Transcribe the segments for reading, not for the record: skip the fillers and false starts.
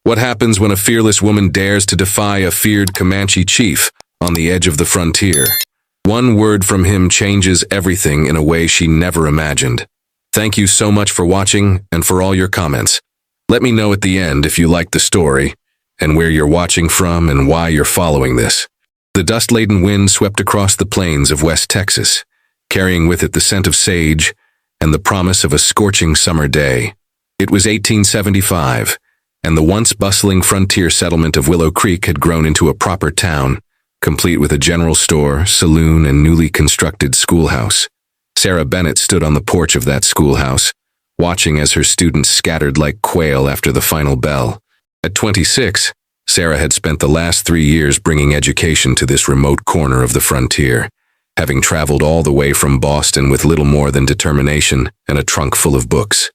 What happens when a fearless woman dares to defy a feared Comanche chief on the edge of the frontier? One word from him changes everything in a way she never imagined. Thank you so much for watching and for all your comments. Let me know at the end if you liked the story and where you're watching from and why you're following this. The dust-laden wind swept across the plains of West Texas, carrying with it the scent of sage and the promise of a scorching summer day. It was 1875, and the once bustling frontier settlement of Willow Creek had grown into a proper town, complete with a general store, saloon, and newly constructed schoolhouse. Sarah Bennett stood on the porch of that schoolhouse, watching as her students scattered like quail after the final bell. At 26, Sarah had spent the last 3 years bringing education to this remote corner of the frontier, having traveled all the way from Boston with little more than determination and a trunk full of books.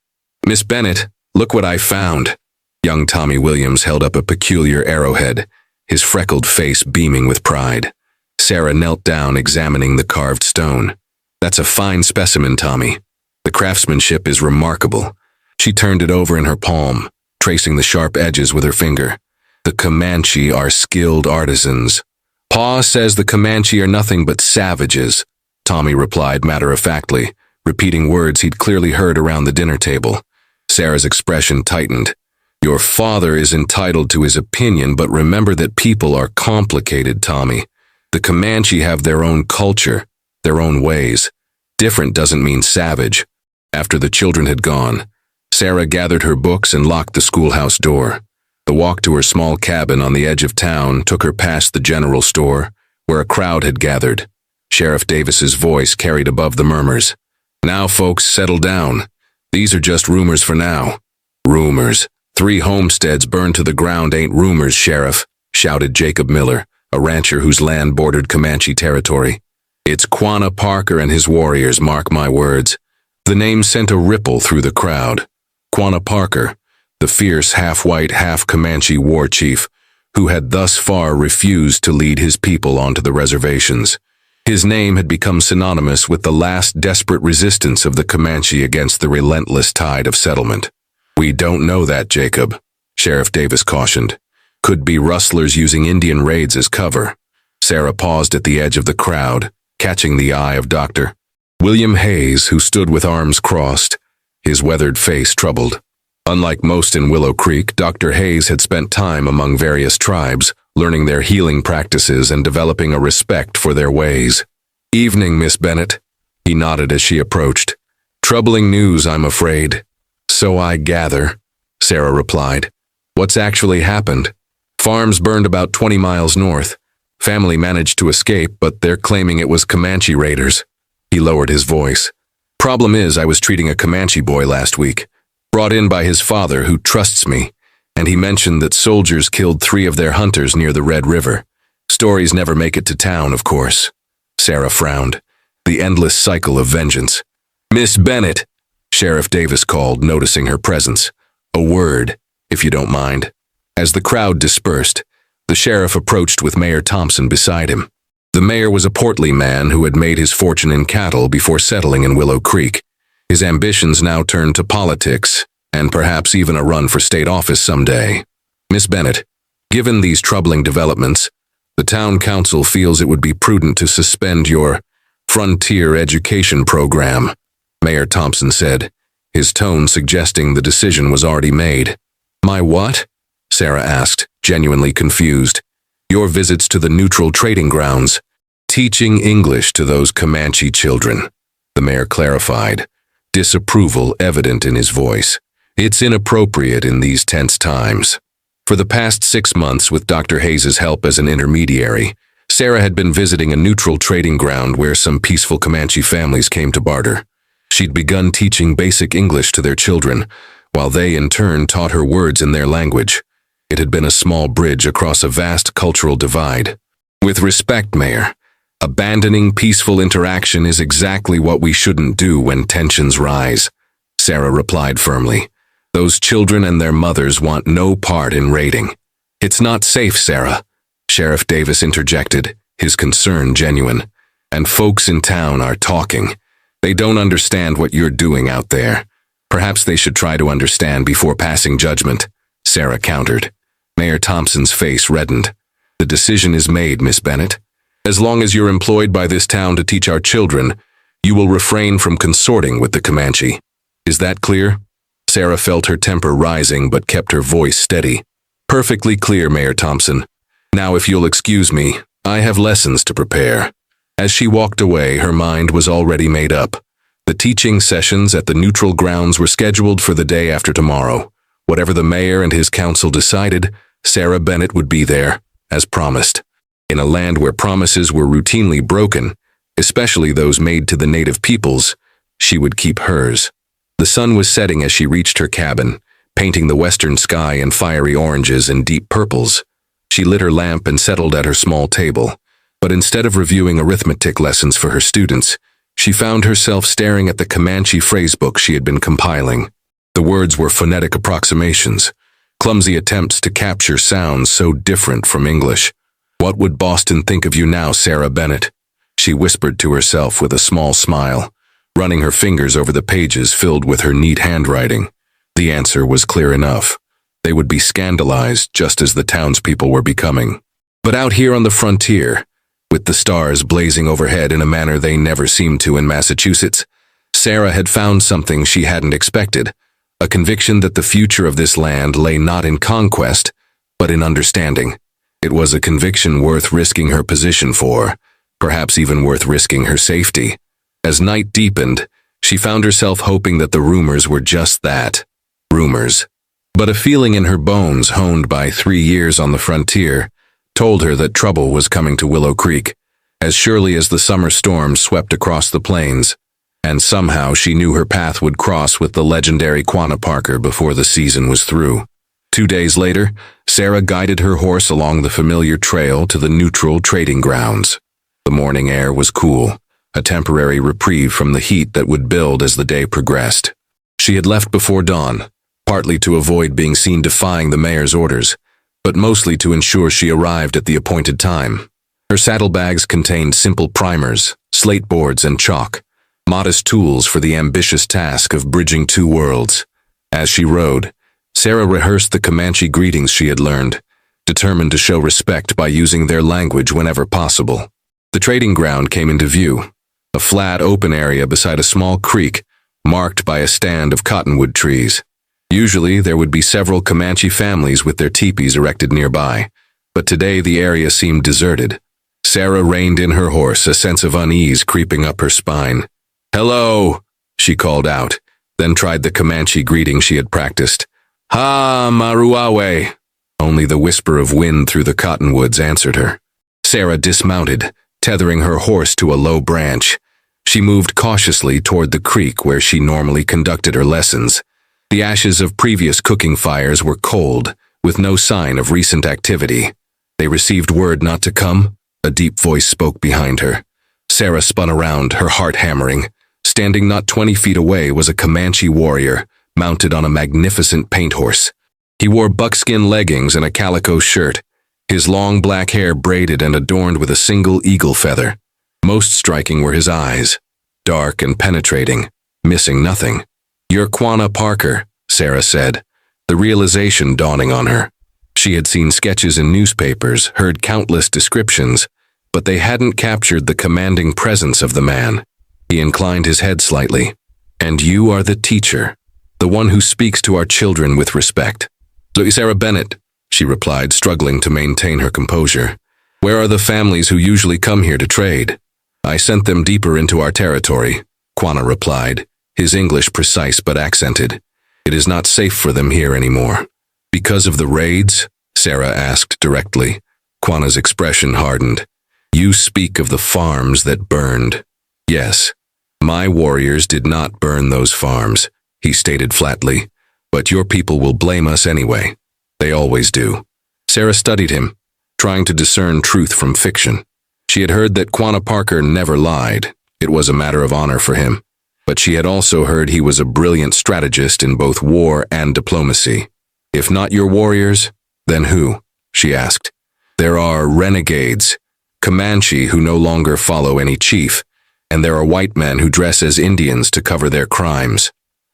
"Miss Bennett, look what I found." Young Tommy Williams held up a peculiar arrowhead, his freckled face beaming with pride. Sarah knelt down, examining the carved stone. "That's a fine specimen, Tommy. The craftsmanship is remarkable." She turned it over in her palm, tracing the sharp edges with her finger. "The Comanche are skilled artisans." "Pa says the Comanche are nothing but savages," Tommy replied matter-of-factly, repeating words he'd clearly heard around the dinner table. Sarah's expression tightened. "Your father is entitled to his opinion, but remember that people are complicated, Tommy. The Comanche have their own culture, their own ways. Different doesn't mean savage." After the children had gone, Sarah gathered her books and locked the schoolhouse door. The walk to her small cabin on the edge of town took her past the general store, where a crowd had gathered. Sheriff Davis's voice carried above the murmurs. "Now, folks, settle down. These are just rumors for now." "Rumors. 3 homesteads burned to the ground ain't rumors, Sheriff," shouted Jacob Miller, a rancher whose land bordered Comanche territory. "It's Quanah Parker and his warriors, mark my words." The name sent a ripple through the crowd. Quanah Parker, the fierce half-white, half-Comanche war chief, who had thus far refused to lead his people onto the reservations. His name had become synonymous with the last desperate resistance of the Comanche against the relentless tide of settlement. "We don't know that, Jacob," Sheriff Davis cautioned. "Could be rustlers using Indian raids as cover." Sarah paused at the edge of the crowd, catching the eye of Dr. William Hayes, who stood with arms crossed, his weathered face troubled. Unlike most in Willow Creek, Dr. Hayes had spent time among various tribes, learning their healing practices and developing a respect for their ways. "Evening, Miss Bennett," he nodded as she approached. "Troubling news, I'm afraid." "So I gather," Sarah replied. "What's actually happened?" "Farms burned about 20 miles north. Family managed to escape, but they're claiming it was Comanche raiders." He lowered his voice. "Problem is, I was treating a Comanche boy last week, brought in by his father who trusts me, and he mentioned that soldiers killed 3 of their hunters near the Red River. Stories never make it to town, of course." Sarah frowned. The endless cycle of vengeance. "Miss Bennett," Sheriff Davis called, noticing her presence. "A word, if you don't mind." As the crowd dispersed, the sheriff approached with Mayor Thompson beside him. The mayor was a portly man who had made his fortune in cattle before settling in Willow Creek. His ambitions now turned to politics, and perhaps even a run for state office someday. "Miss Bennett, given these troubling developments, the town council feels it would be prudent to suspend your frontier education program," Mayor Thompson said, his tone suggesting the decision was already made. "My what?" Sarah asked, genuinely confused. "Your visits to the neutral trading grounds. Teaching English to those Comanche children," the mayor clarified, disapproval evident in his voice. "It's inappropriate in these tense times." For the past 6 months, with Dr. Hayes' help as an intermediary, Sarah had been visiting a neutral trading ground where some peaceful Comanche families came to barter. She'd begun teaching basic English to their children, while they in turn taught her words in their language. It had been a small bridge across a vast cultural divide. "With respect, Mayor, abandoning peaceful interaction is exactly what we shouldn't do when tensions rise," Sarah replied firmly. "Those children and their mothers want no part in raiding." "It's not safe, Sarah," Sheriff Davis interjected, his concern genuine. "And folks in town are talking. They don't understand what you're doing out there. Perhaps they should try to understand before passing judgment," Sarah countered. Mayor Thompson's face reddened. The decision is made, Miss Bennett. As long as you're employed by this town to teach our children, you will refrain from consorting with the Comanche. Is that clear? Sarah felt her temper rising but kept her voice steady. Perfectly clear, Mayor Thompson. Now if you'll excuse me, I have lessons to prepare. As she walked away, her mind was already made up. The teaching sessions at the neutral grounds were scheduled for the day after tomorrow. Whatever the mayor and his council decided, Sarah Bennett would be there, as promised. In a land where promises were routinely broken, especially those made to the native peoples, she would keep hers. The sun was setting as she reached her cabin, painting the western sky in fiery oranges and deep purples. She lit her lamp and settled at her small table, but instead of reviewing arithmetic lessons for her students, she found herself staring at the Comanche phrasebook she had been compiling. The words were phonetic approximations, clumsy attempts to capture sounds so different from English. What would Boston think of you now, Sarah Bennett? She whispered to herself with a small smile, running her fingers over the pages filled with her neat handwriting. The answer was clear enough. They would be scandalized just as the townspeople were becoming. But out here on the frontier, with the stars blazing overhead in a manner they never seemed to in Massachusetts, Sarah had found something she hadn't expected, a conviction that the future of this land lay not in conquest, but in understanding. It was a conviction worth risking her position for, perhaps even worth risking her safety. As night deepened, she found herself hoping that the rumors were just that, rumors. But a feeling in her bones, honed by 3 years on the frontier, told her that trouble was coming to Willow Creek, as surely as the summer storm swept across the plains. And somehow she knew her path would cross with the legendary Quanah Parker before the season was through. 2 days later, Sarah guided her horse along the familiar trail to the neutral trading grounds. The morning air was cool, a temporary reprieve from the heat that would build as the day progressed. She had left before dawn, partly to avoid being seen defying the mayor's orders, but mostly to ensure she arrived at the appointed time. Her saddlebags contained simple primers, slate boards, and chalk, modest tools for the ambitious task of bridging 2 worlds. As she rode, Sarah rehearsed the Comanche greetings she had learned, determined to show respect by using their language whenever possible. The trading ground came into view, a flat, open area beside a small creek marked by a stand of cottonwood trees. Usually, there would be several Comanche families with their teepees erected nearby, but today the area seemed deserted. Sarah reined in her horse, a sense of unease creeping up her spine. "Hello," she called out, then tried the Comanche greeting she had practiced. "Ha, Maruawe." Only the whisper of wind through the cottonwoods answered her. Sarah dismounted, tethering her horse to a low branch. She moved cautiously toward the creek where she normally conducted her lessons. The ashes of previous cooking fires were cold, with no sign of recent activity. "They received word not to come?" a deep voice spoke behind her. Sarah spun around, her heart hammering. Standing not 20 feet away was a Comanche warrior, mounted on a magnificent paint horse. He wore buckskin leggings and a calico shirt, his long black hair braided and adorned with a single eagle feather. Most striking were his eyes, dark and penetrating, missing nothing. "You're Quanah Parker," Sarah said, the realization dawning on her. She had seen sketches in newspapers, heard countless descriptions, but they hadn't captured the commanding presence of the man. He inclined his head slightly. "And you are the teacher, the one who speaks to our children with respect." "Sarah Bennett," she replied, struggling to maintain her composure. "Where are the families who usually come here to trade?" "I sent them deeper into our territory," Quanah replied, his English precise but accented. "It is not safe for them here anymore." "Because of the raids?" Sarah asked directly. Quanah's expression hardened. "You speak of the farms that burned." "Yes, my warriors did not burn those farms," he stated flatly. "But your people will blame us anyway. They always do." Sarah studied him, trying to discern truth from fiction. She had heard that Quanah Parker never lied. It was a matter of honor for him. But she had also heard he was a brilliant strategist in both war and diplomacy. "If not your warriors, then who?" she asked. "There are renegades, Comanche who no longer follow any chief, and there are white men who dress as Indians to cover their crimes."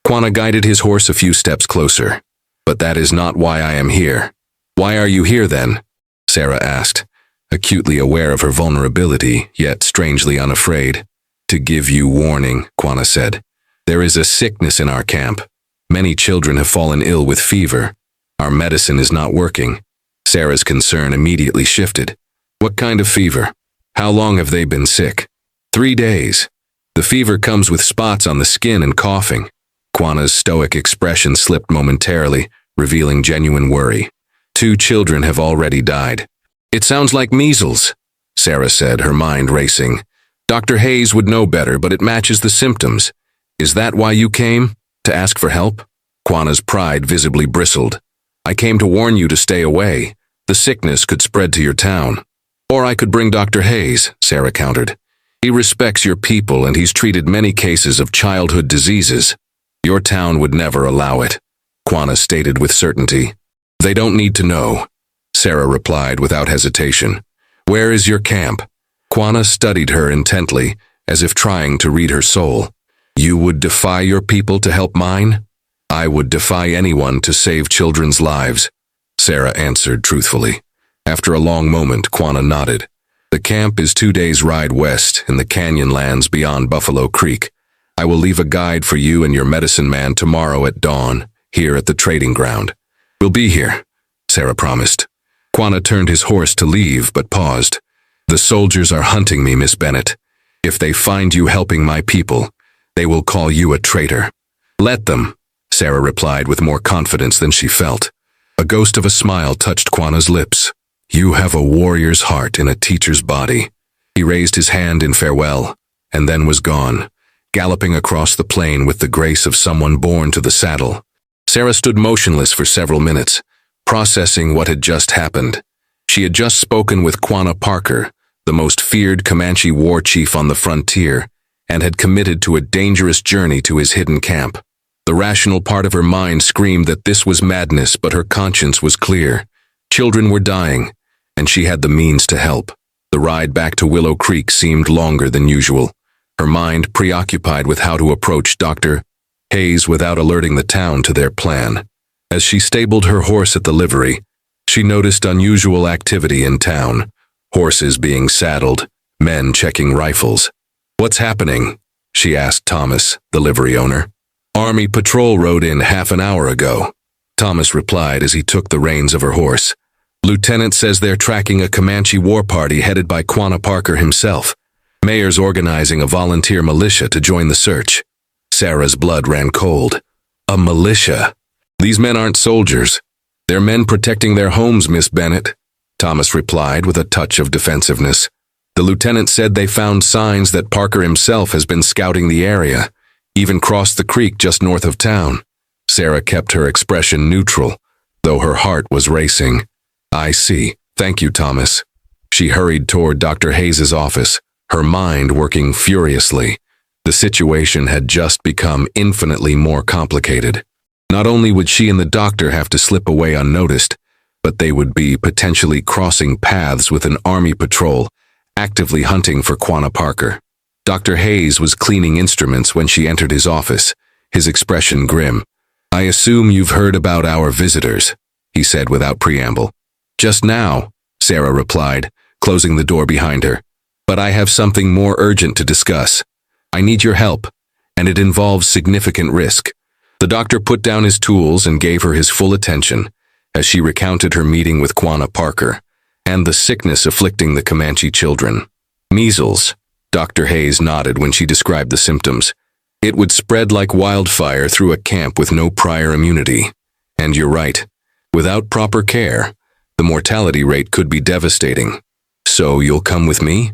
Quanah guided his horse a few steps closer. "But that is not why I am here." Why are you here then? Sarah asked, acutely aware of her vulnerability, yet strangely unafraid. To give you warning, Quanah said. There is a sickness in our camp. Many children have fallen ill with fever. Our medicine is not working. Sarah's concern immediately shifted. What kind of fever? How long have they been sick? 3 days. The fever comes with spots on the skin and coughing. Quanah's stoic expression slipped momentarily, revealing genuine worry. 2 children have already died. It sounds like measles, Sarah said, her mind racing. Dr. Hayes would know better, but it matches the symptoms. Is that why you came? To ask for help? Quanah's pride visibly bristled. I came to warn you to stay away. The sickness could spread to your town. Or I could bring Dr. Hayes, Sarah countered. He respects your people and he's treated many cases of childhood diseases. Your town would never allow it, Quanah stated with certainty. They don't need to know, Sarah replied without hesitation. Where is your camp? Quanah studied her intently, as if trying to read her soul. You would defy your people to help mine? I would defy anyone to save children's lives, Sarah answered truthfully. After a long moment, Quanah nodded. The camp is 2 days' ride west in the canyon lands beyond Buffalo Creek. I will leave a guide for you and your medicine man tomorrow at dawn, here at the trading ground. We'll be here, Sarah promised. Quanah turned his horse to leave, but paused. The soldiers are hunting me, Miss Bennett. If they find you helping my people, they will call you a traitor. Let them, Sarah replied with more confidence than she felt. A ghost of a smile touched Quanah's lips. You have a warrior's heart in a teacher's body. He raised his hand in farewell, and then was gone, galloping across the plain with the grace of someone born to the saddle. Sarah stood motionless for several minutes, processing what had just happened. She had just spoken with Quanah Parker, the most feared Comanche war chief on the frontier, and had committed to a dangerous journey to his hidden camp. The rational part of her mind screamed that this was madness, but her conscience was clear. Children were dying, and she had the means to help. The ride back to Willow Creek seemed longer than usual, her mind preoccupied with how to approach Dr. Hayes without alerting the town to their plan. As she stabled her horse at the livery, she noticed unusual activity in town. Horses being saddled, men checking rifles. What's happening? She asked Thomas, the livery owner. Army patrol rode in half an hour ago, Thomas replied as he took the reins of her horse. Lieutenant says they're tracking a Comanche war party headed by Quanah Parker himself. Mayor's organizing a volunteer militia to join the search. Sarah's blood ran cold. A militia? These men aren't soldiers. They're men protecting their homes, Miss Bennett, Thomas replied with a touch of defensiveness. The lieutenant said they found signs that Parker himself has been scouting the area, even crossed the creek just north of town. Sarah kept her expression neutral, though her heart was racing. I see. Thank you, Thomas. She hurried toward Dr. Hayes's office, her mind working furiously. The situation had just become infinitely more complicated. Not only would she and the doctor have to slip away unnoticed, but they would be potentially crossing paths with an army patrol, actively hunting for Quanah Parker. Dr. Hayes was cleaning instruments when she entered his office, his expression grim. I assume you've heard about our visitors, he said without preamble. Just now, Sarah replied, closing the door behind her. But I have something more urgent to discuss. I need your help, and it involves significant risk. The doctor put down his tools and gave her his full attention as she recounted her meeting with Quanah Parker and the sickness afflicting the Comanche children. Measles, Dr. Hayes nodded when she described the symptoms. It would spread like wildfire through a camp with no prior immunity. And you're right. Without proper care, the mortality rate could be devastating. So you'll come with me?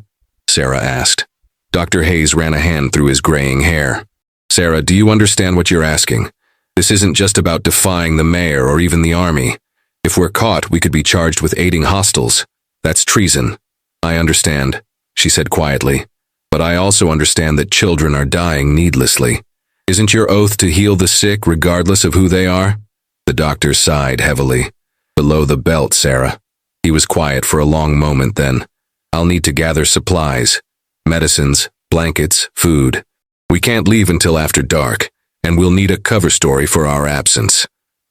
Sarah asked. Dr. Hayes ran a hand through his graying hair. Sarah, do you understand what you're asking? This isn't just about defying the mayor or even the army. If we're caught, we could be charged with aiding hostiles. That's treason. I understand, she said quietly. But I also understand that children are dying needlessly. Isn't your oath to heal the sick regardless of who they are? The doctor sighed heavily. Below the belt, Sarah. He was quiet for a long moment then. I'll need to gather supplies. Medicines, blankets, food. We can't leave until after dark, and we'll need a cover story for our absence.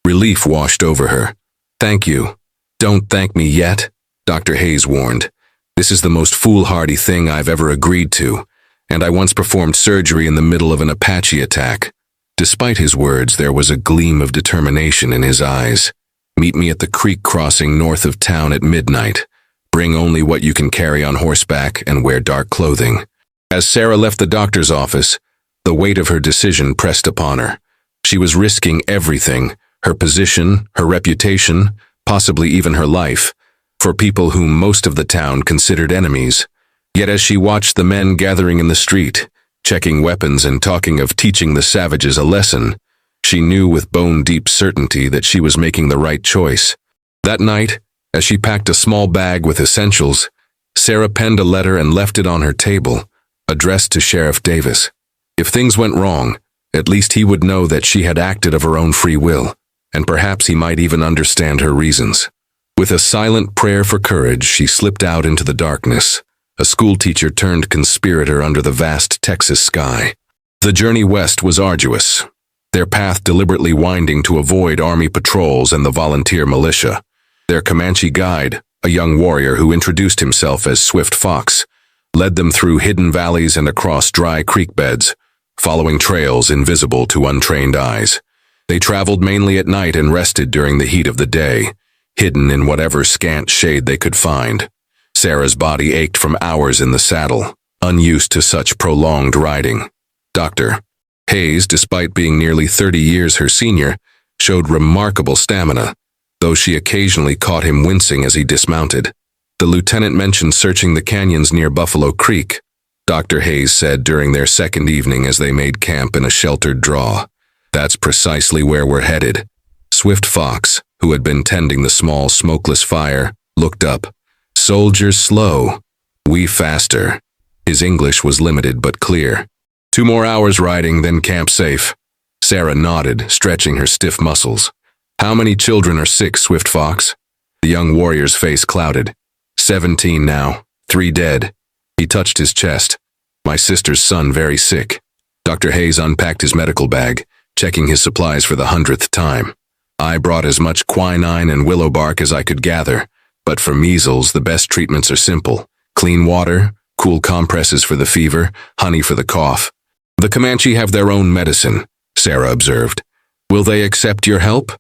Relief washed over her. Thank you. Don't thank me yet, Dr. Hayes warned. This is the most foolhardy thing I've ever agreed to, and I once performed surgery in the middle of an Apache attack. Despite his words, there was a gleam of determination in his eyes. Meet me at the creek crossing north of town at midnight. Bring only what you can carry on horseback and wear dark clothing. As Sarah left the doctor's office, the weight of her decision pressed upon her. She was risking everything, her position, her reputation, possibly even her life, for people whom most of the town considered enemies. Yet as she watched the men gathering in the street, checking weapons and talking of teaching the savages a lesson, she knew with bone-deep certainty that she was making the right choice. That night, as she packed a small bag with essentials, Sarah penned a letter and left it on her table, addressed to Sheriff Davis. If things went wrong, at least he would know that she had acted of her own free will, and perhaps he might even understand her reasons. With a silent prayer for courage, she slipped out into the darkness, a schoolteacher turned conspirator under the vast Texas sky. The journey west was arduous, their path deliberately winding to avoid army patrols and the volunteer militia. Their Comanche guide, a young warrior who introduced himself as Swift Fox, led them through hidden valleys and across dry creek beds, following trails invisible to untrained eyes. They traveled mainly at night and rested during the heat of the day, hidden in whatever scant shade they could find. Sarah's body ached from hours in the saddle, unused to such prolonged riding. Dr. Hayes, despite being nearly 30 years her senior, showed remarkable stamina, though she occasionally caught him wincing as he dismounted. The lieutenant mentioned searching the canyons near Buffalo Creek, Dr. Hayes said during their second evening as they made camp in a sheltered draw. That's precisely where we're headed. Swift Fox, who had been tending the small smokeless fire, looked up. Soldiers slow, we faster. His English was limited but clear. 2 more hours riding, then camp safe. Sarah nodded, stretching her stiff muscles. How many children are sick, Swift Fox? The young warrior's face clouded. 17 now, 3 dead. He touched his chest. My sister's son very sick. Dr. Hayes unpacked his medical bag, checking his supplies for the 100th time. I brought as much quinine and willow bark as I could gather, but for measles, the best treatments are simple. Clean water, cool compresses for the fever, honey for the cough. The Comanche have their own medicine, Sarah observed. Will they accept your help?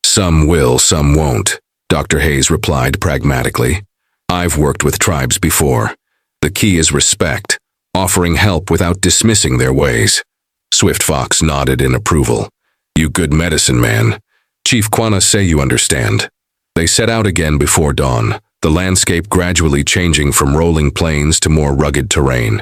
Some will, some won't, Dr. Hayes replied pragmatically. I've worked with tribes before. The key is respect, offering help without dismissing their ways. Swift Fox nodded in approval. You good medicine man. Chief Quanah say you understand. They set out again before dawn, the landscape gradually changing from rolling plains to more rugged terrain.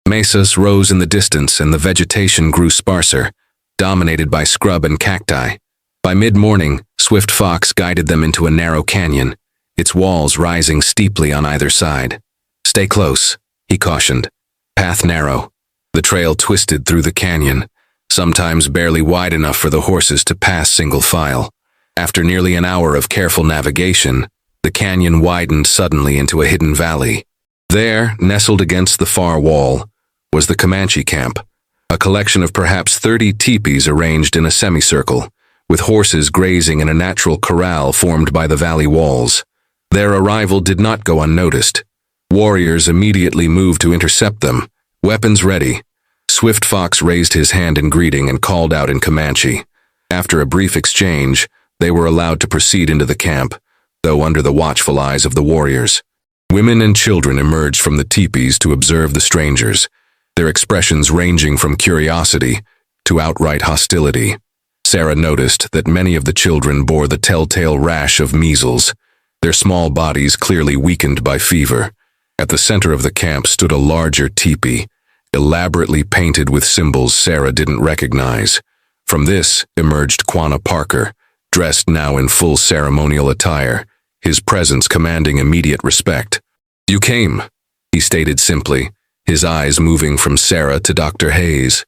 Mesas rose in the distance and the vegetation grew sparser, dominated by scrub and cacti. By mid-morning, Swift Fox guided them into a narrow canyon, its walls rising steeply on either side. Stay close, he cautioned. Path narrow. The trail twisted through the canyon, sometimes barely wide enough for the horses to pass single file. After nearly an hour of careful navigation, the canyon widened suddenly into a hidden valley. There, nestled against the far wall, was the Comanche camp, a collection of perhaps 30 teepees arranged in a semicircle, with horses grazing in a natural corral formed by the valley walls. Their arrival did not go unnoticed. Warriors immediately moved to intercept them, weapons ready. Swift Fox raised his hand in greeting and called out in Comanche. After a brief exchange, they were allowed to proceed into the camp, though under the watchful eyes of the warriors. Women and children emerged from the teepees to observe the strangers, their expressions ranging from curiosity to outright hostility. Sarah noticed that many of the children bore the telltale rash of measles, their small bodies clearly weakened by fever. At the center of the camp stood a larger teepee, elaborately painted with symbols Sarah didn't recognize. From this emerged Quanah Parker, dressed now in full ceremonial attire, his presence commanding immediate respect. You came, he stated simply, his eyes moving from Sarah to Dr. Hayes.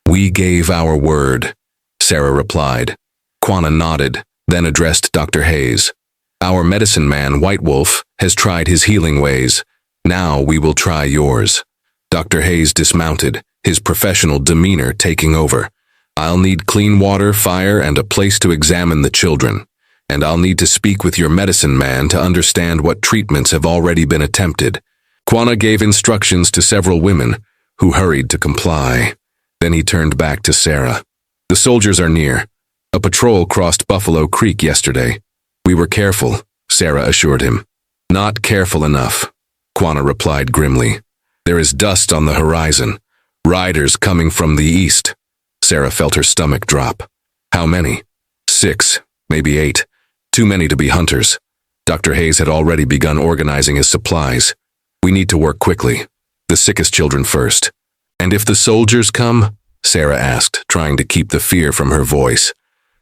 We gave our word, Sarah replied. Quanah nodded, then addressed Dr. Hayes. Our medicine man, White Wolf, has tried his healing ways. Now we will try yours. Dr. Hayes dismounted, his professional demeanor taking over. I'll need clean water, fire, and a place to examine the children. and I'll need to speak with your medicine man to understand what treatments have already been attempted. Quanah gave instructions to several women, who hurried to comply. Then he turned back to Sarah. The soldiers are near. A patrol crossed Buffalo Creek yesterday. We were careful, Sarah assured him. Not careful enough, Quanah replied grimly. There is dust on the horizon. Riders coming from the east. Sarah felt her stomach drop. How many? 6, maybe 8. Too many to be hunters. Dr. Hayes had already begun organizing his supplies. We need to work quickly. The sickest children first. And if the soldiers come? Sarah asked, trying to keep the fear from her voice.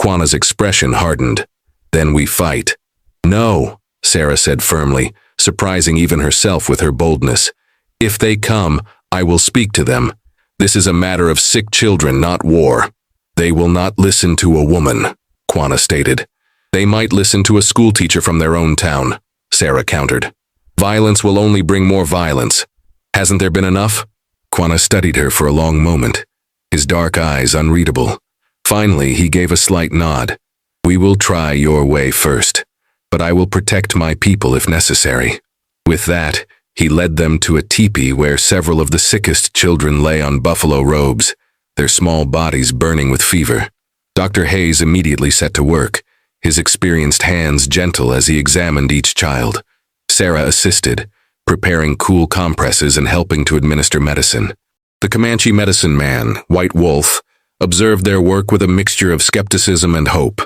Quanah's expression hardened. Then we fight. No, Sarah said firmly, surprising even herself with her boldness. If they come, I will speak to them. This is a matter of sick children, not war. They will not listen to a woman, Quanah stated. They might listen to a schoolteacher from their own town, Sarah countered. Violence will only bring more violence. Hasn't there been enough? Quanah studied her for a long moment, his dark eyes unreadable. Finally, he gave a slight nod. We will try your way first, but I will protect my people if necessary. With that, he led them to a teepee where several of the sickest children lay on buffalo robes, their small bodies burning with fever. Dr. Hayes immediately set to work, his experienced hands gentle as he examined each child. Sarah assisted, preparing cool compresses and helping to administer medicine. The Comanche medicine man, White Wolf, observed their work with a mixture of skepticism and hope.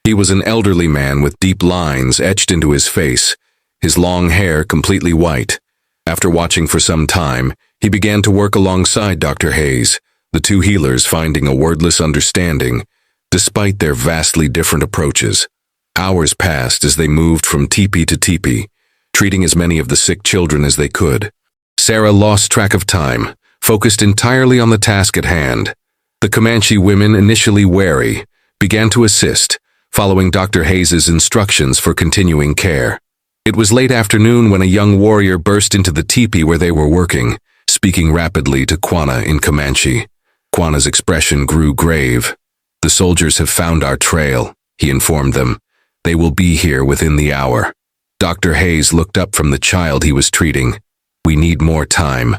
He was an elderly man with deep lines etched into his face, his long hair completely white. After watching for some time, he began to work alongside Dr. Hayes, the two healers finding a wordless understanding, despite their vastly different approaches. Hours passed as they moved from teepee to teepee, treating as many of the sick children as they could. Sarah lost track of time, focused entirely on the task at hand. The Comanche women, initially wary, began to assist, following Dr. Hayes's instructions for continuing care. It was late afternoon when a young warrior burst into the teepee where they were working, speaking rapidly to Quanah in Comanche. Quanah's expression grew grave. The soldiers have found our trail, he informed them. They will be here within the hour. Dr. Hayes looked up from the child he was treating. We need more time.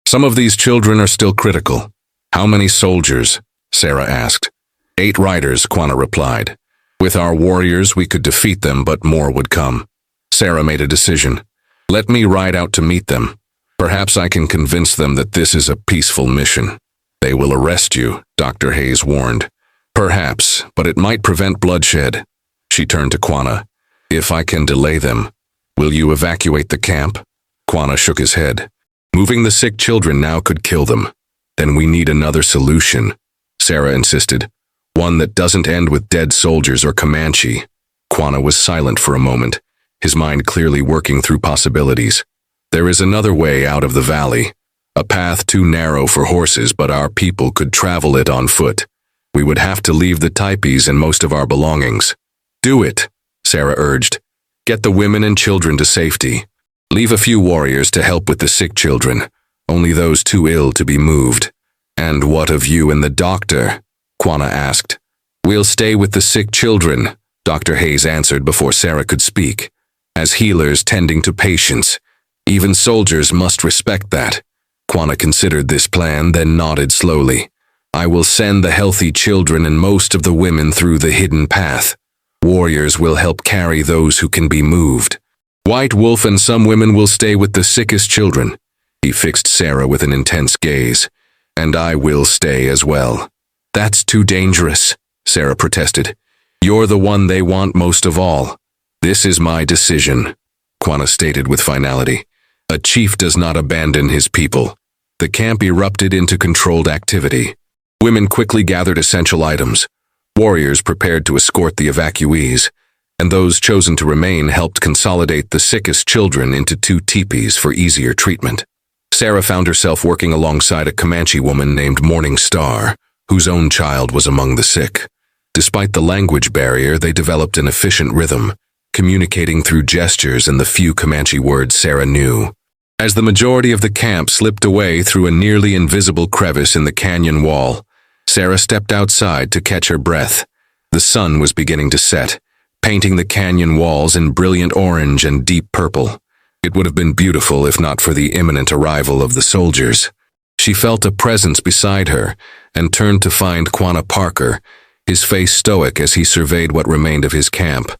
Some of these children are still critical. How many soldiers? Sarah asked. 8 riders, Quanah replied. With our warriors, we could defeat them, but more would come. Sarah made a decision. Let me ride out to meet them. Perhaps I can convince them that this is a peaceful mission. They will arrest you, Dr. Hayes warned. Perhaps, but it might prevent bloodshed. She turned to Quanah. If I can delay them, will you evacuate the camp? Quanah shook his head. Moving the sick children now could kill them. Then we need another solution, Sarah insisted. One that doesn't end with dead soldiers or Comanche. Quanah was silent for a moment, his mind clearly working through possibilities. There is another way out of the valley. A path too narrow for horses, but our people could travel it on foot. We would have to leave the teepees and most of our belongings. Do it, Sarah urged. Get the women and children to safety. Leave a few warriors to help with the sick children, only those too ill to be moved. And what of you and the doctor? Quanah asked. We'll stay with the sick children, Dr. Hayes answered before Sarah could speak. As healers tending to patients, even soldiers must respect that. Quanah considered this plan, then nodded slowly. I will send the healthy children and most of the women through the hidden path. Warriors will help carry those who can be moved. White Wolf and some women will stay with the sickest children. He fixed Sarah with an intense gaze. And I will stay as well. That's too dangerous, Sarah protested. You're the one they want most of all. This is my decision, Quanah stated with finality. A chief does not abandon his people. The camp erupted into controlled activity. Women quickly gathered essential items. Warriors prepared to escort the evacuees, and those chosen to remain helped consolidate the sickest children into 2 teepees for easier treatment. Sarah found herself working alongside a Comanche woman named Morning Star, whose own child was among the sick. Despite the language barrier, they developed an efficient rhythm, communicating through gestures and the few Comanche words Sarah knew. As the majority of the camp slipped away through a nearly invisible crevice in the canyon wall, Sarah stepped outside to catch her breath. The sun was beginning to set, painting the canyon walls in brilliant orange and deep purple. It would have been beautiful if not for the imminent arrival of the soldiers. She felt a presence beside her and turned to find Quanah Parker, his face stoic as he surveyed what remained of his camp.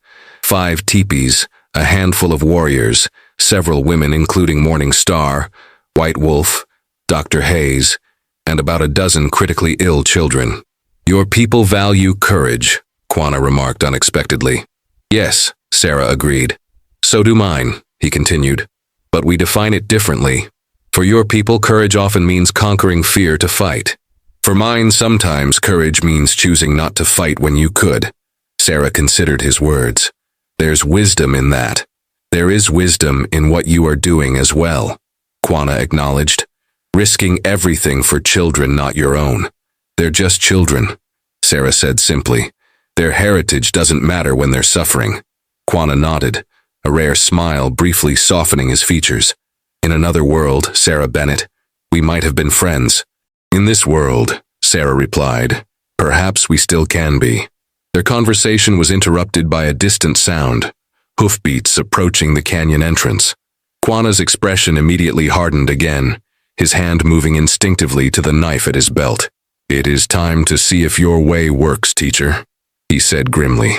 5 teepees, a handful of warriors, several women including Morning Star, White Wolf, Dr. Hayes, and about a dozen critically ill children. "Your people value courage," Quanah remarked unexpectedly. "Yes," Sarah agreed. "So do mine," he continued. "But we define it differently. For your people, courage often means conquering fear to fight. For mine, sometimes courage means choosing not to fight when you could." Sarah considered his words. "There's wisdom in that. There is wisdom in what you are doing as well," Quanah acknowledged. "Risking everything for children not your own. They're just children," Sarah said simply. "Their heritage doesn't matter when they're suffering." Quanah nodded, a rare smile briefly softening his features. "In another world, Sarah Bennett, we might have been friends." "In this world," Sarah replied, "perhaps we still can be." Their conversation was interrupted by a distant sound, hoofbeats approaching the canyon entrance. Quanah's expression immediately hardened again, his hand moving instinctively to the knife at his belt. "It is time to see if your way works, teacher," he said grimly.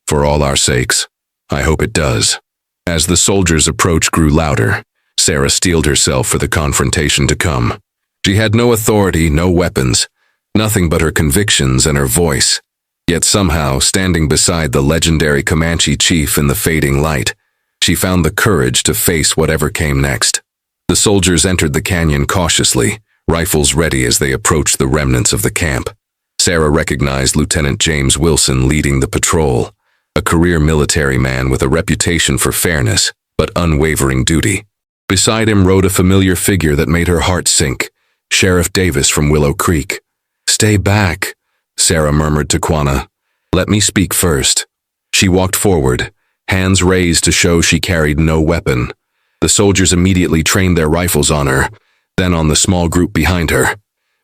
"For all our sakes, I hope it does." As the soldiers' approach grew louder, Sarah steeled herself for the confrontation to come. She had no authority, no weapons, nothing but her convictions and her voice. Yet somehow, standing beside the legendary Comanche chief in the fading light, she found the courage to face whatever came next. The soldiers entered the canyon cautiously, rifles ready as they approached the remnants of the camp. Sarah recognized Lieutenant James Wilson leading the patrol, a career military man with a reputation for fairness, but unwavering duty. Beside him rode a familiar figure that made her heart sink, Sheriff Davis from Willow Creek. "Stay back," Sarah murmured to Quanah. "Let me speak first." She walked forward, hands raised to show she carried no weapon. The soldiers immediately trained their rifles on her, then on the small group behind her.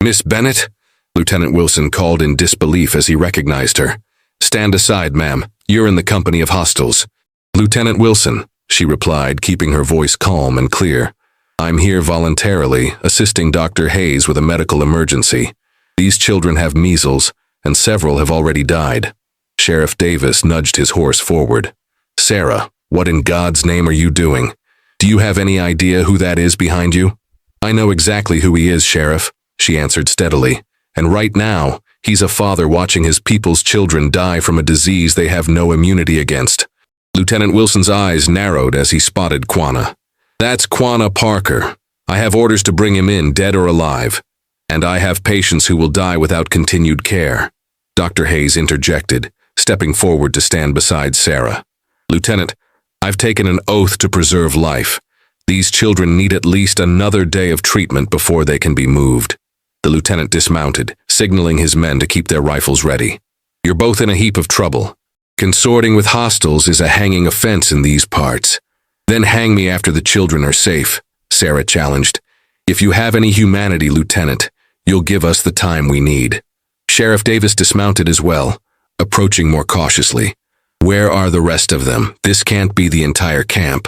"Miss Bennett?" Lieutenant Wilson called in disbelief as he recognized her. "Stand aside, ma'am. You're in the company of hostiles." "Lieutenant Wilson," she replied, keeping her voice calm and clear. "I'm here voluntarily, assisting Dr. Hayes with a medical emergency. These children have measles, and several have already died." Sheriff Davis nudged his horse forward. "Sarah, what in God's name are you doing? Do you have any idea who that is behind you?" "I know exactly who he is, Sheriff," she answered steadily. "And right now, he's a father watching his people's children die from a disease they have no immunity against." Lieutenant Wilson's eyes narrowed as he spotted Quanah. "That's Quanah Parker. I have orders to bring him in, dead or alive. And I have patients who will die without continued care." Dr. Hayes interjected, stepping forward to stand beside Sarah. "Lieutenant, I've taken an oath to preserve life. These children need at least another day of treatment before they can be moved." The lieutenant dismounted, signaling his men to keep their rifles ready. "You're both in a heap of trouble. Consorting with hostiles is a hanging offense in these parts. Then hang me after the children are safe," Sarah challenged. "If you have any humanity, Lieutenant, you'll give us the time we need." Sheriff Davis dismounted as well, approaching more cautiously. "Where are the rest of them? This can't be the entire camp."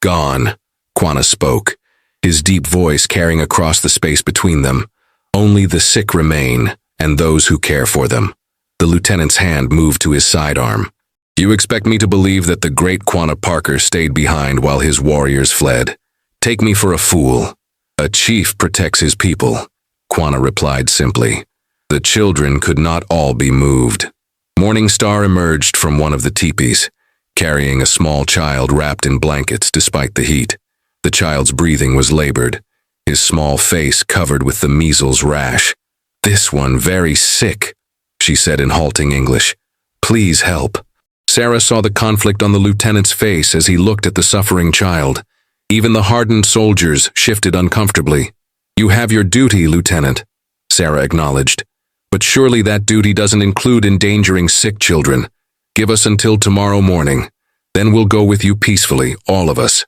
"Gone," Quanah spoke, his deep voice carrying across the space between them. "Only the sick remain, and those who care for them." The lieutenant's hand moved to his sidearm. "You expect me to believe that the great Quanah Parker stayed behind while his warriors fled? Take me for a fool. A chief protects his people," Quanah replied simply. "The children could not all be moved." Morning Star emerged from one of the teepees, carrying a small child wrapped in blankets despite the heat. The child's breathing was labored, his small face covered with the measles rash. "This one very sick," she said in halting English. "Please help." Sarah saw the conflict on the lieutenant's face as he looked at the suffering child. Even the hardened soldiers shifted uncomfortably. "You have your duty, Lieutenant," Sarah acknowledged. "But surely that duty doesn't include endangering sick children. Give us until tomorrow morning. Then we'll go with you peacefully, all of us."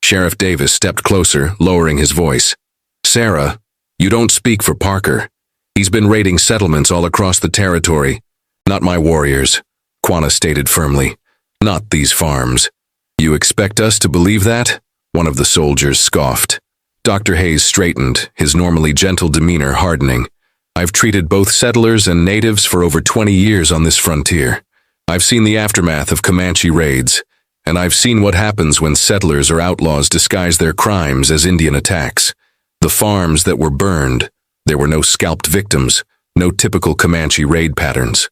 Sheriff Davis stepped closer, lowering his voice. "Sarah, you don't speak for Parker. He's been raiding settlements all across the territory. Not my warriors," Quanah stated firmly. Not these farms. You expect us to believe that? One of the soldiers scoffed. Dr. Hayes straightened, his normally gentle demeanor hardening. I've treated both settlers and natives for over 20 years on this frontier. I've seen the aftermath of Comanche raids, and I've seen what happens when settlers or outlaws disguise their crimes as Indian attacks. The farms that were burned, there were no scalped victims, no typical Comanche raid patterns.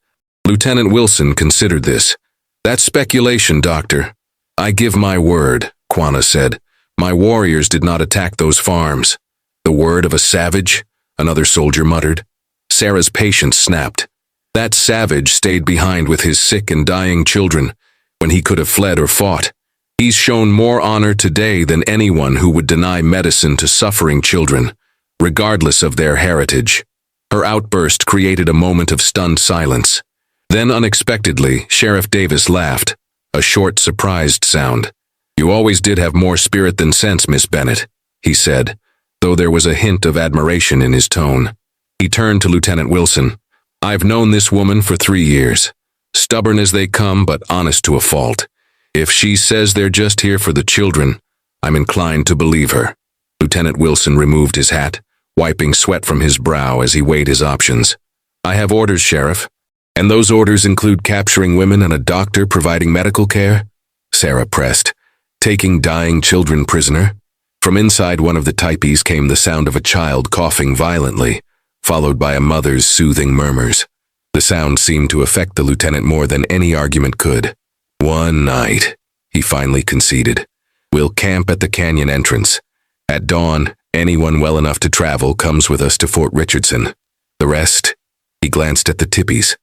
Lieutenant Wilson considered this. That's speculation, Doctor. I give my word, Quanah said. My warriors did not attack those farms. The word of a savage? Another soldier muttered. Sarah's patience snapped. That savage stayed behind with his sick and dying children when he could have fled or fought. He's shown more honor today than anyone who would deny medicine to suffering children, regardless of their heritage. Her outburst created a moment of stunned silence. Then unexpectedly, Sheriff Davis laughed, a short, surprised sound. You always did have more spirit than sense, Miss Bennett, he said, though there was a hint of admiration in his tone. He turned to Lieutenant Wilson. I've known this woman for 3 years. Stubborn as they come, but honest to a fault. If she says they're just here for the children, I'm inclined to believe her. Lieutenant Wilson removed his hat, wiping sweat from his brow as he weighed his options. I have orders, Sheriff. And those orders include capturing women and a doctor providing medical care? Sarah pressed. Taking dying children prisoner? From inside one of the tipis came the sound of a child coughing violently, followed by a mother's soothing murmurs. The sound seemed to affect the lieutenant more than any argument could. One night, he finally conceded. We'll camp at the canyon entrance. At dawn, anyone well enough to travel comes with us to Fort Richardson. The rest, he glanced at the tipis.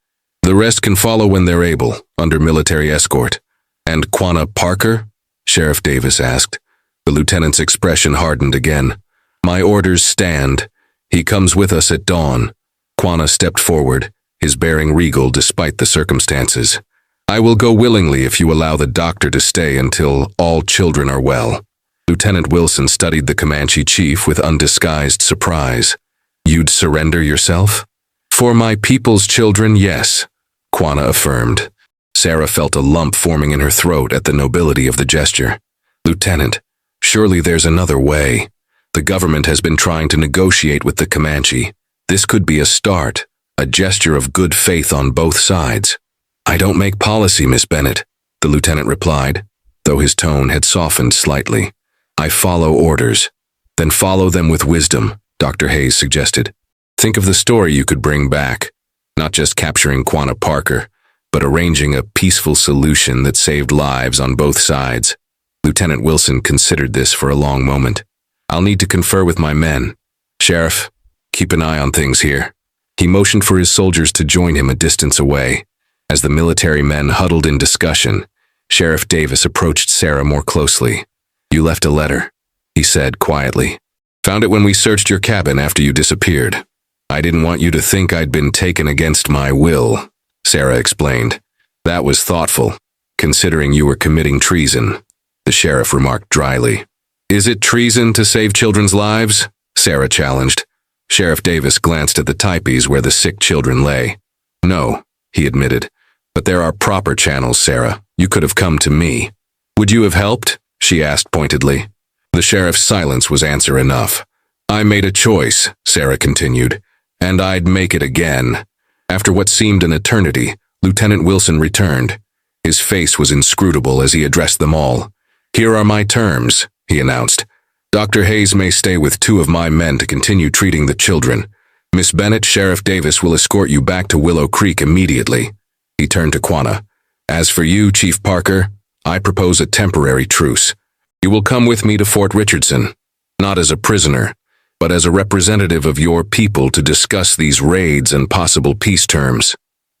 The rest can follow when they're able, under military escort. And Quanah Parker? Sheriff Davis asked. The lieutenant's expression hardened again. My orders stand. He comes with us at dawn. Quanah stepped forward, his bearing regal despite the circumstances. I will go willingly if you allow the doctor to stay until all children are well. Lieutenant Wilson studied the Comanche chief with undisguised surprise. You'd surrender yourself? For my people's children, yes, Quanah affirmed. Sarah felt a lump forming in her throat at the nobility of the gesture. Lieutenant, surely there's another way. The government has been trying to negotiate with the Comanche. This could be a start, a gesture of good faith on both sides. I don't make policy, Miss Bennett, the lieutenant replied, though his tone had softened slightly. I follow orders. Then follow them with wisdom, Dr. Hayes suggested. Think of the story you could bring back, not just capturing Quanah Parker, but arranging a peaceful solution that saved lives on both sides. Lieutenant Wilson considered this for a long moment. I'll need to confer with my men. Sheriff, keep an eye on things here. He motioned for his soldiers to join him a distance away. As the military men huddled in discussion, Sheriff Davis approached Sarah more closely. You left a letter, he said quietly. Found it when we searched your cabin after you disappeared. I didn't want you to think I'd been taken against my will, Sarah explained. That was thoughtful, considering you were committing treason, the sheriff remarked dryly. Is it treason to save children's lives? Sarah challenged. Sheriff Davis glanced at the tipis where the sick children lay. No, he admitted. But there are proper channels, Sarah. You could have come to me. Would you have helped? She asked pointedly. The sheriff's silence was answer enough. I made a choice, Sarah continued, and I'd make it again. After what seemed an eternity, Lieutenant Wilson returned. His face was inscrutable as he addressed them all. Here are my terms, he announced. Dr. Hayes may stay with 2 of my men to continue treating the children. Miss Bennett, Sheriff Davis will escort you back to Willow Creek immediately. He turned to Quanah. As for you, Chief Parker, I propose a temporary truce. You will come with me to Fort Richardson, not as a prisoner, but as a representative of your people to discuss these raids and possible peace terms.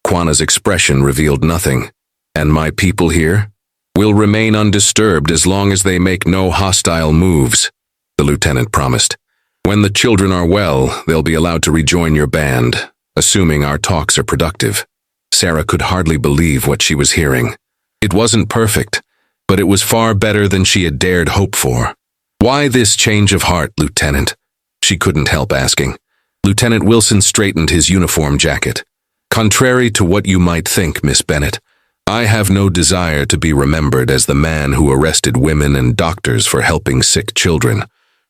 Quanah's expression revealed nothing. And my people here will remain undisturbed as long as they make no hostile moves, the lieutenant promised. When the children are well, they'll be allowed to rejoin your band, assuming our talks are productive. Sarah could hardly believe what she was hearing. It wasn't perfect, but it was far better than she had dared hope for. Why this change of heart, Lieutenant? She couldn't help asking. Lieutenant Wilson straightened his uniform jacket. Contrary to what you might think, Miss Bennett, I have no desire to be remembered as the man who arrested women and doctors for helping sick children,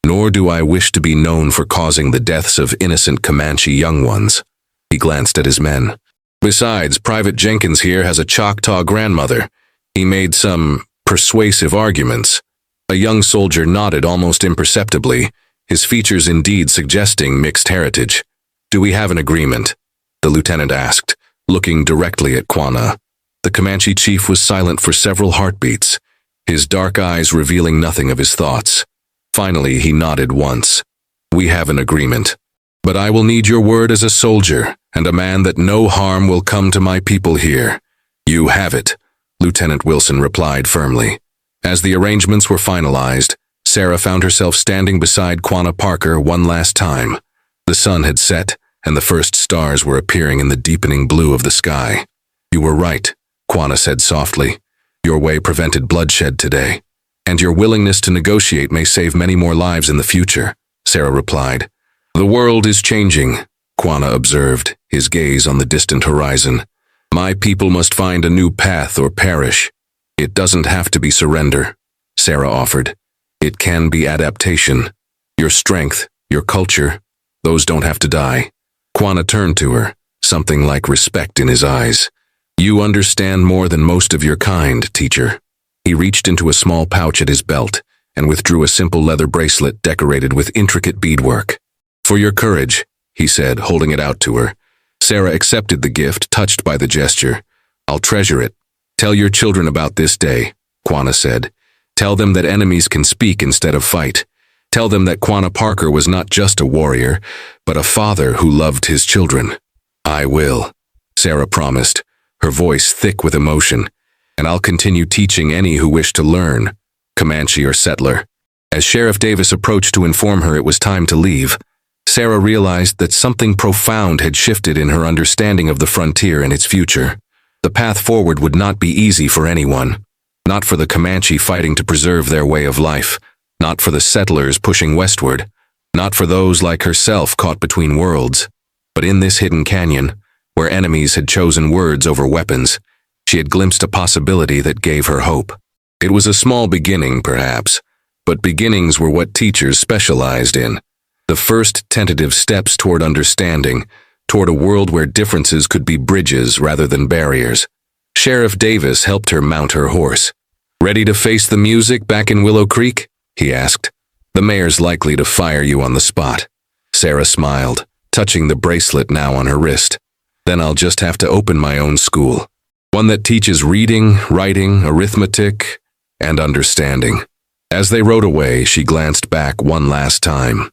nor do I wish to be known for causing the deaths of innocent Comanche young ones. He glanced at his men. Besides, Private Jenkins here has a Choctaw grandmother. He made some persuasive arguments. A young soldier nodded almost imperceptibly, his features indeed suggesting mixed heritage. Do we have an agreement? The lieutenant asked, looking directly at Quanah. The Comanche chief was silent for several heartbeats, his dark eyes revealing nothing of his thoughts. Finally, he nodded once. We have an agreement. But I will need your word as a soldier, and a man that no harm will come to my people here. You have it, Lieutenant Wilson replied firmly. As the arrangements were finalized, Sarah found herself standing beside Quanah Parker one last time. The sun had set, and the first stars were appearing in the deepening blue of the sky. You were right, Quanah said softly. Your way prevented bloodshed today, and your willingness to negotiate may save many more lives in the future, Sarah replied. The world is changing, Quanah observed, his gaze on the distant horizon. My people must find a new path or perish. It doesn't have to be surrender, Sarah offered. It can be adaptation. Your strength, your culture, those don't have to die. Quanah turned to her, something like respect in his eyes. You understand more than most of your kind, teacher. He reached into a small pouch at his belt and withdrew a simple leather bracelet decorated with intricate beadwork. For your courage, he said, holding it out to her. Sarah accepted the gift, touched by the gesture. I'll treasure it. Tell your children about this day, Quanah said. Tell them that enemies can speak instead of fight. Tell them that Quanah Parker was not just a warrior, but a father who loved his children. I will, Sarah promised, her voice thick with emotion. And I'll continue teaching any who wish to learn, Comanche or settler. As Sheriff Davis approached to inform her it was time to leave, Sarah realized that something profound had shifted in her understanding of the frontier and its future. The path forward would not be easy for anyone. Not for the Comanche fighting to preserve their way of life. Not for the settlers pushing westward. Not for those like herself caught between worlds. But in this hidden canyon, where enemies had chosen words over weapons, she had glimpsed a possibility that gave her hope. It was a small beginning, perhaps, but beginnings were what teachers specialized in. The first tentative steps toward understanding, toward a world where differences could be bridges rather than barriers. Sheriff Davis helped her mount her horse. Ready to face the music back in Willow Creek? He asked. The mayor's likely to fire you on the spot. Sarah smiled, touching the bracelet now on her wrist. Then I'll just have to open my own school. One that teaches reading, writing, arithmetic, and understanding. As they rode away, she glanced back one last time.